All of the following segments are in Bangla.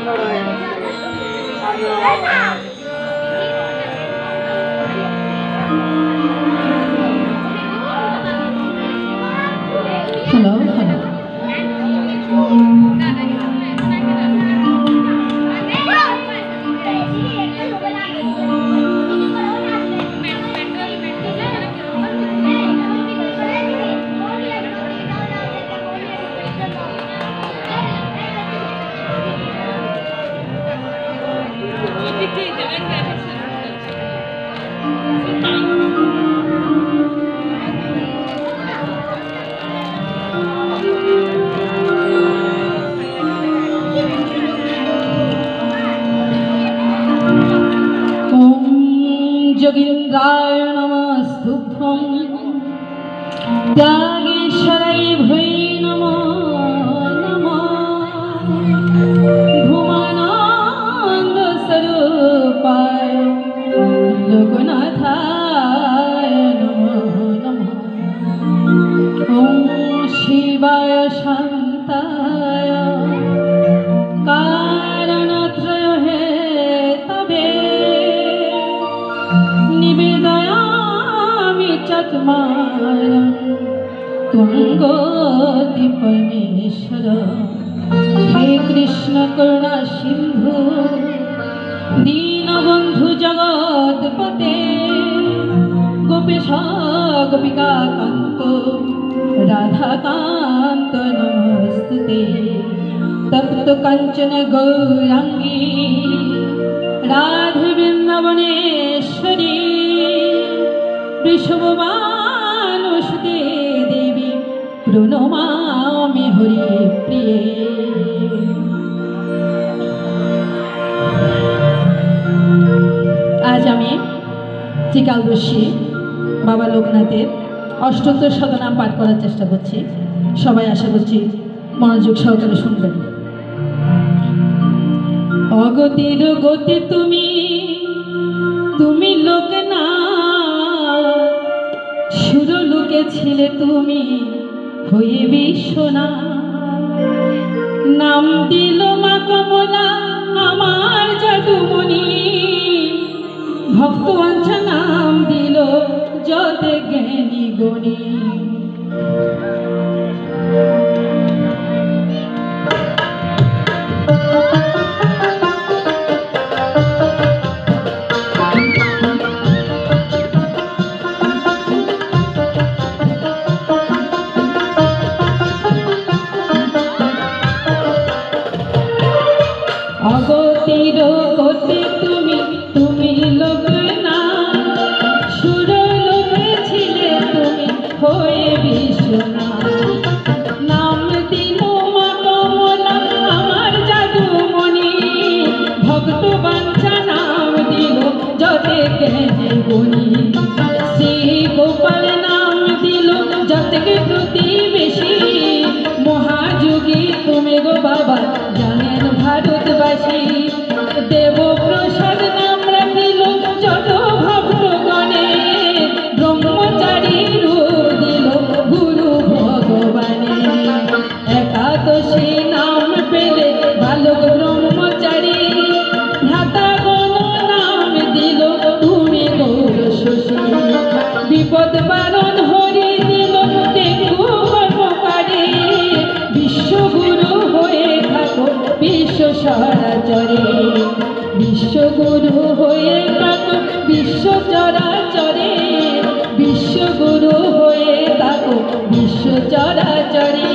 Hello, hello. जोगीन्द्राय नमस्तुभ्यं त्यागेश्वराय भै नमो नमः भुवनानंद स्वरूपाय लोकनाथाय नमो नमः ओम शिवाय शांताय कारणत्रय हेतवे निवेदयामि चत्वारं त्वंगोति परमेश्वर हे कृष्ण करुणा सिंधु दीनबंधु जगत्पते गोपेश गोपिका कांत राधाकांत नमस्ते तप्त कांचन गौरांगी राधे वृंदावनेश्वरी वृषभवानुसुते देवी प्रणमामि हरिप्रिये। आज आमी त्रिकालदर्शी बाबा लोकनाथेर अष्टोत्तर शतनाम पाठ करार चेष्टा करছি। सबाई आशा करছি मनोयोग सहकारे शुनबेन। अगतिर गति तुमी तुमी लोकनाथ सुरलोके छिले तुमी हये विश्वनाथ नाम दिल मा कमला आमार जादुमणि भक्तवंशा नाम दिल जते ज्ञानी गुणी। अगतिर गति तुमी तुमी लोकनाथ सुरलोके छिले तुमी हये विश्वनाथ नाम दिलो मा कमला आमार जादुमणि भक्तवंशा नाम दिलो जते ज्ञानी गुणी। श्री गोपाल नाम दिलो जते प्रतिवेशी महायोगी तुमी गो बाबा जानेन भारतवासी देव प्रसाद नाम राखिल जत भक्तगणे ब्रह्मचारी रूप दिल गुरु भगवाने एकादशी नाम पेले बालक ब्रह्मचारी भ्रातागण नाम दिल तुमी गौर शशी विपद बारण हरि दिल देखु कर्मकारी विश्वगुरु हये थाको विश्व चराचरे विश्वगुरु हये थाको विश्व चराचरे विश्वगुरु हये थाको विश्व चराचरे।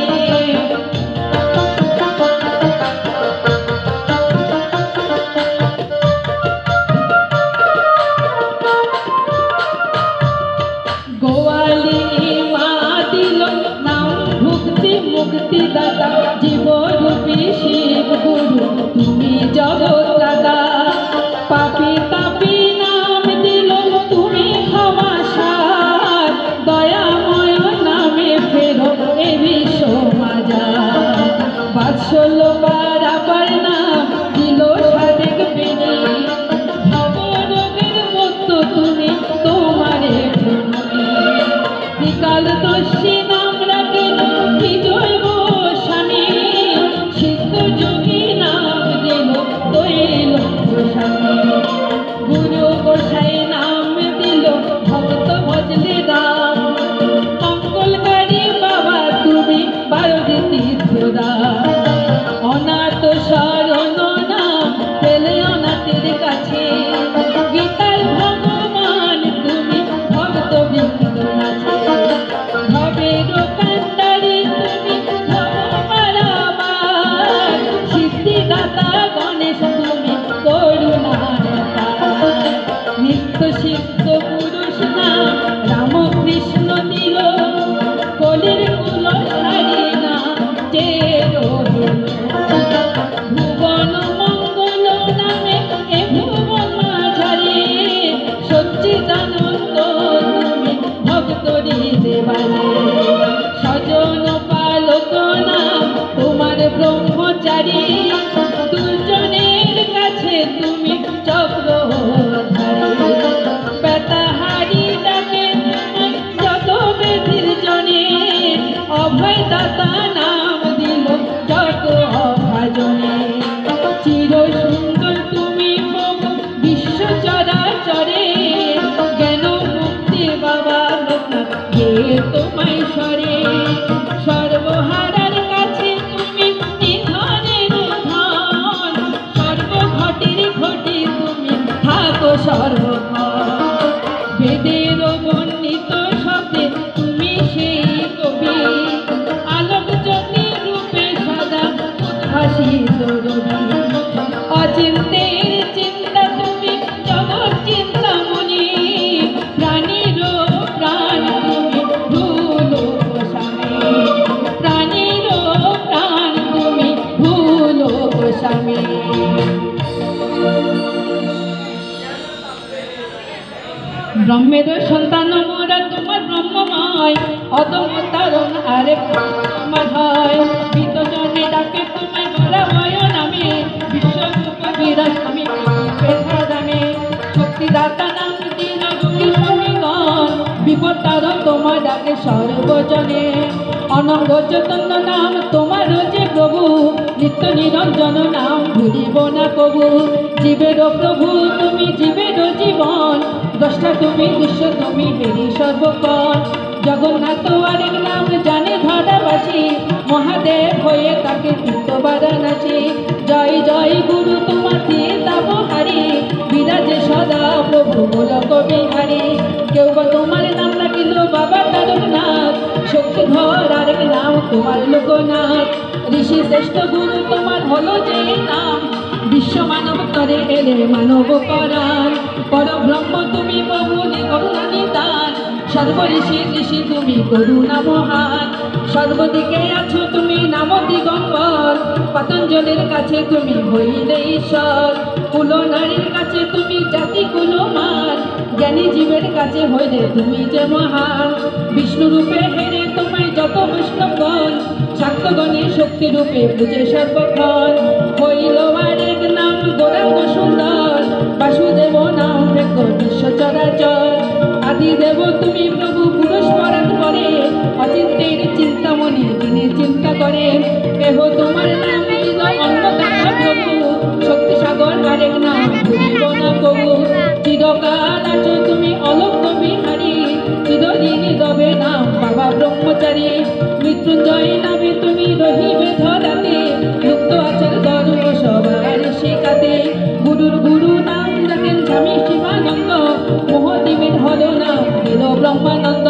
मुक्ति दाता जीव रूपी शिव गुरु तुमी जगत दाता पापी तापी नाम दिलो तुमी क्षमासार दयामय नामे फेरो ए विश्व माजार बात्सल्य पारापार नाम दिलो सादेक बेनी भवरोगेर मुक्त तुमी तोमारे त्रिकालदर्शी नाम राखिल विजय गोस्वामी सिद्ध योगी नाम दिलो ভুবন মঙ্গল নামে এ ভুবন মাঝারে সচ্চিদানন্দ তুমি ভক্তরি দেবারে সজন পালক নাম তোমার ব্রহ্মচারী দুর্জনের কাছে তুমি চক্রধারী বেতাহারি ডাকে যত বেদির জনে অভয় দাতা নাম দিল যত অভাজনে চির সুন্দর তুমি প্রভু বিশ্ব চরাচরে জ্ঞান মুক্তি বাবা লোকনাথ গে তোমায় স্বরে সর্বহারার কাছে তুমি নিধনের ধন সর্বঘটের ঘটে তুমি থাকো সর্বক্ষণ বেদের বর্ণিত শব্দে তুমি সেই কবি আলোক জ্যোতি রূপে সদা উদ্ভাসিত রবি অচিন্তের চিন্তা তুমি জগৎ চিন্তামণি প্রাণীর প্রাণ তুমি ভুলো স্বামী প্রাণীর প্রাণ তুমি ভুলো স্বামী ব্রহ্মের সন্তান মোরা তোমার ব্রহ্মময় অদম তারণ আরেক তোমার হয় বিতজনে ডাকে তোমায় বলা হয় নামে বিশ্বরূপ বিরাজ আমি দামে শক্তিদাতা নাম দিল দুঃখী স্বামীগণ বিপদ তারণ তোমার ডাকে সর্বজনে অনঙ্গ চৈতন্য নাম তোমার যে প্রভু নিত্য নিরঞ্জন নাম ভুলিব না কবু জীবের প্রভু তুমি জীবের জীবন দ্রষ্টা তুমি দৃশ্য তুমি হেরি সর্বক্ষণ জগন্নাথ আরেক নাম জানে ধরাবাসী মহাদেব হয়ে তাকে তীর্থ বারাণসী জয় জয় গুরু তোমার দিয়ে তাপহারি বিরাজে সদা প্রভু গোলক বিহারী কেউ বা তোমার নাম রাখিল বাবা তারকনাথ শক্তিধর আরেক নাম তোমার লোকনাথ ঋষি শ্রেষ্ঠ গুরু তোমার হলো যে নাম বিশ্ব মানব তরে এলে মানব পরাণ পরব্রহ্ম তুমি প্রভুনি করুণা নিদান সর্বঋষি ঋষি তুমি করুণা মহান সর্বদিকে আছো তুমি নাম দিগম্বর পতঞ্জলির কাছে তুমি হইলে ঈশ্বর কুল নারীর কাছে তুমি জাতি কুলমান জ্ঞানী জীবের কাছে হইলে তুমি যে মহান বিষ্ণু রূপে হেরে তোমায় যত বৈষ্ণবগণ শাক্তগণে শক্তি রূপে পূজে সর্বক্ষণ হইল আরেক নাম গৌরাঙ্গ সুন্দর বাসুদেব নাম ভেঙ্গ বিশ্ব চরাচর আদি দেব তুমি প্রভু পুরুষ পরাণ করে অচিন্তের চিন্তামণি যিনি চিন্তা করে কেহ তোমার নাম দিল অন্নদাতা প্রভু শক্তি সাগর আরেক নাম ভুলিব না কবু চিরকাল আছো তুমি অলক্ষ বিহারী চিরদিন রবে নাম বাবা ব্রহ্মচারী মৃত্যুঞ্জয় নামে তুমি রহিবে ধরাতে মুক্ত আচার ধর্ম সবার শিখাতে গুরুর গুরু নাম রাখেন স্বামী শিবানন্দ মহাদেবের হল নাম দিল ব্রহ্মানন্দ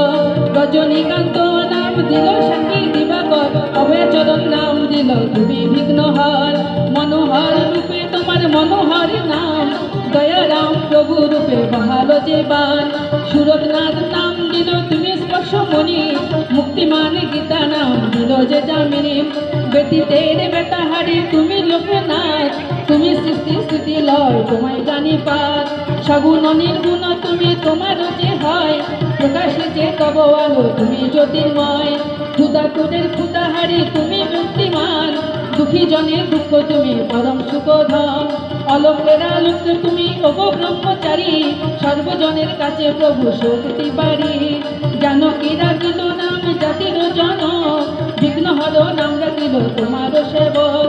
রজনীকান্ত নাম দিল সাক্ষী দিবাকর অভয়চরণ নাম দিল তুমি বিঘ্নহর মনোহর রূপে তোমার মনোহর নাম দয়ারাম প্রভু রূপে বহাল যে বান সুরতনাথ নাম দিল তুমি স্পর্শমণি মুক্তিমান গীতা নাম দিল যে জামিনী ব্যতীতের বেতাহারি তুমি লোকনাথ তুমি সৃষ্টি স্থিতি লয় তোমায় জানি পার সগুণ নির্গুণ তুমি তোমার যে হয় প্রকাশে যে তব আলো তুমি জ্যোতির্ময় ক্ষুদাকুরের ক্ষুদাহারি তুমি মুক্তিমান দুঃখী জনের দুঃখ তুমি পরম সুখধন অলোকের আলোক তুমি ওগো ব্রহ্মচারী সর্বজনের কাছে প্রভু শক্তি পারি জানকী রাখিল নাম জাতির জনক বিঘ্নহর নাম রাখিল তোমার সেবক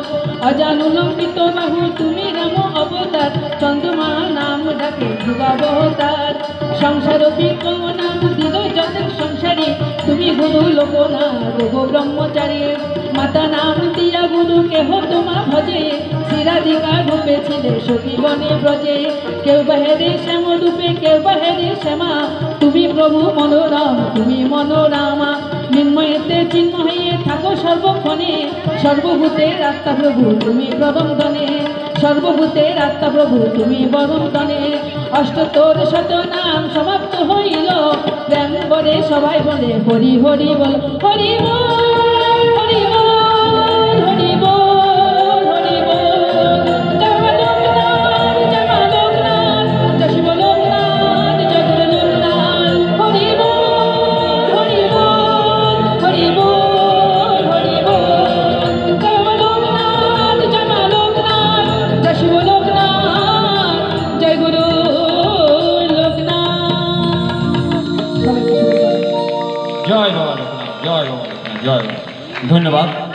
অজানুলম্বিত বাহু তুমি রাম অবতার চন্দ্রমা নাম ডাকে যুগাবতার সংসার বিক্রম নাম দিল যতের সংসারী তুমি গুরু লোকনাথ গো ব্রহ্মচারী মাতা নাম দিয়া গুরু কেহ তোমা ভজে শিরাধিকা রূপে ছিলে সখী বনে ব্রজে কেউ বাহেরে শ্যাম রূপে কেউ বাহেরে শ্যামা তুমি প্রভু মনোরম তুমি মনোরামা নির্ময়েতে চিন্ময়ে থাকো সর্বক্ষণে সর্বভূতের আত্মা প্রভু তুমি প্রবন্ধনে সর্বভূতের আত্মা প্রভু তুমি বরন্দনে অষ্টতর শত নাম সমাপ্ত হইল প্রেম বলে সবাই বলে হরি হরি বল হরি বল হরি বল হরি বল হরি জয় ধন্যবাদ।